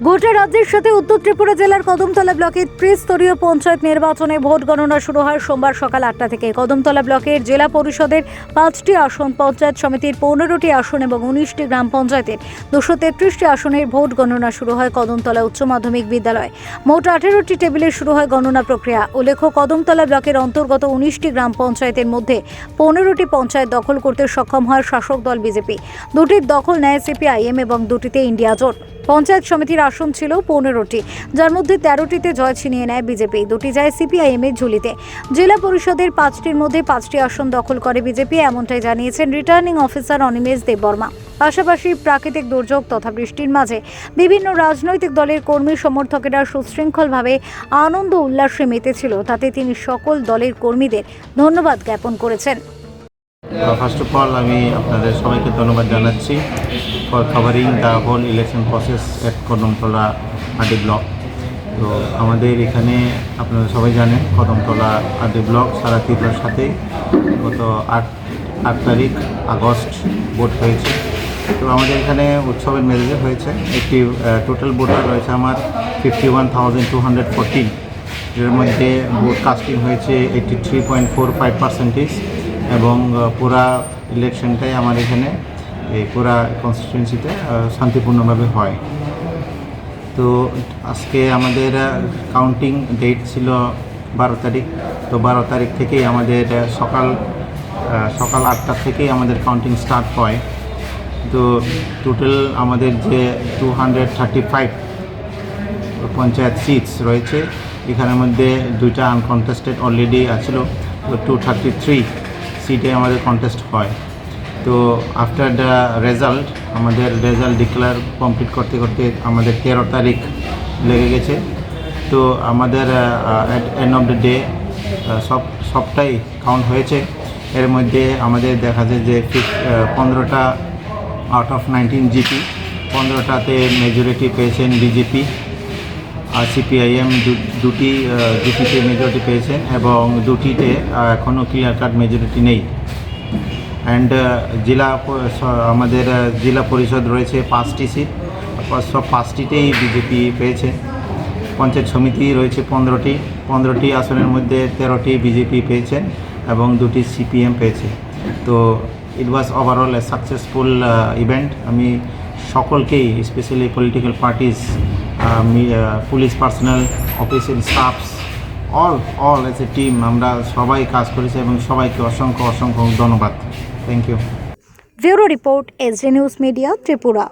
গোটা রাজ্যের সাথে উত্তর ত্রিপুরা জেলার কদমতলা ব্লকের ত্রিস্তরীয় পঞ্চায়েত নির্বাচনে ভোট গণনা শুরু হয় সোমবার সকাল 8টা থেকে। কদমতলা ব্লকের জেলা পরিষদের 5টি আসন, পঞ্চায়েত সমিতির 15টি আসন এবং 19টি গ্রাম পঞ্চায়েতের 233টি আসনের ভোট গণনা শুরু হয় কদমতলা উচ্চ মাধ্যমিক বিদ্যালয়। মোট 18টি টেবিলে শুরু হয় গণনা প্রক্রিয়া। উল্লেখ্য, কদমতলা ব্লকের অন্তর্গত 19টি গ্রাম পঞ্চায়েতের মধ্যে 15টি পঞ্চায়েত দখল করতে সক্ষম হয় শাসক দল বিজেপি। দুটির দখল নেয় সিপিআইএম এবং দুটিতে ইন্ডিয়া জোট। পঞ্চায়েত সমিতির আসন ছিল 15টি, যার মধ্যে 13টিতে জয় ছিনিয়ে নেয় বিজেপি, দুটি যায় সিপিআইএম এর ঝুলিতে। জেলা পরিষদের 5টির মধ্যে 5টি আসন দখল করে বিজেপি, এমনটাই জানিয়েছেন রিটার্নিং অফিসার অনিমেষ দেববর্মা। পাশাপাশি প্রাকৃতিক দুর্যোগ তথা বৃষ্টির মাঝে বিভিন্ন রাজনৈতিক দলের কর্মী সমর্থকেরা সুশৃঙ্খলভাবে আনন্দ উল্লাসে মেতেছিল, তাতে তিনি সকল দলের কর্মীদের ধন্যবাদ জ্ঞাপন করেছেন। ফার্স্ট অফ অল আমি আপনাদের সবাইকে ধন্যবাদ জানাচ্ছি for covering the whole election process at Kadamtala Adi block. তো আমাদের এখানে আপনারা সবাই জানেন কদমতলা আদি ব্লক সারা ত্রিপুরার সাথে গত 8 তারিখ আগস্ট ভোট হয়েছে। তো আমাদের এখানে উৎসবের মেজাজে হয়েছে। একটি টোটাল ভোটার রয়েছে আমার 51,214, এর মধ্যে ভোট কাস্টিং হয়েছে 83.45% এবং পুরা ইলেকশনটাই আমার এখানে এই পুরা কনস্টিটিউয়েন্সিতে শান্তিপূর্ণভাবে হয়। তো আজকে আমাদের কাউন্টিং ডেট ছিল 12 তারিখ। তো 12 তারিখ থেকেই আমাদের সকাল 8টা থেকেই আমাদের কাউন্টিং স্টার্ট হয়। তো টোটাল আমাদের যে 235 পঞ্চায়েত সিটস রয়েছে, এখানের মধ্যে 2টা আনকন্টেস্টেড অলরেডি আছিল। তো 233 সিটে আমাদের কন্টেস্ট হয়। তো আফটার দ্য রেজাল্ট আমাদের রেজাল্ট ডিক্লেয়ার কমপ্লিট করতে করতে আমাদের 13 তারিখ লেগে গেছে। তো আমাদের এন্ড অফ দ্য ডে সবটাই কাউন্ট হয়েছে। এর মধ্যে আমাদের দেখা যায় যে 15টা আউট অফ 19 জিপি, 15টাতে মেজরিটি পেয়েছেন বিজেপি আর সিপিআইএম, দুটি জিপিতে মেজরিটি পেয়েছেন এবং দুটিতে এখনও ক্লিয়ার কাট মেজরিটি নেই। অ্যান্ড আমাদের জেলা পরিষদ রয়েছে 5টি সিট, সব 5টিতেই বিজেপি পেয়েছে। পঞ্চায়েত সমিতি রয়েছে 15টি আসনের মধ্যে 13টি বিজেপি পেয়েছেন এবং 2টি সিপিএম পেয়েছে। তো it was overall a successful event. আমি সকলকেই, specially political parties, police personal, official staffs, all as a team আমরা সবাই কাজ করেছি এবং সবাইকে অসংখ্য ধন্যবাদ। Thank you. Bureau report, SD news media, Tripura.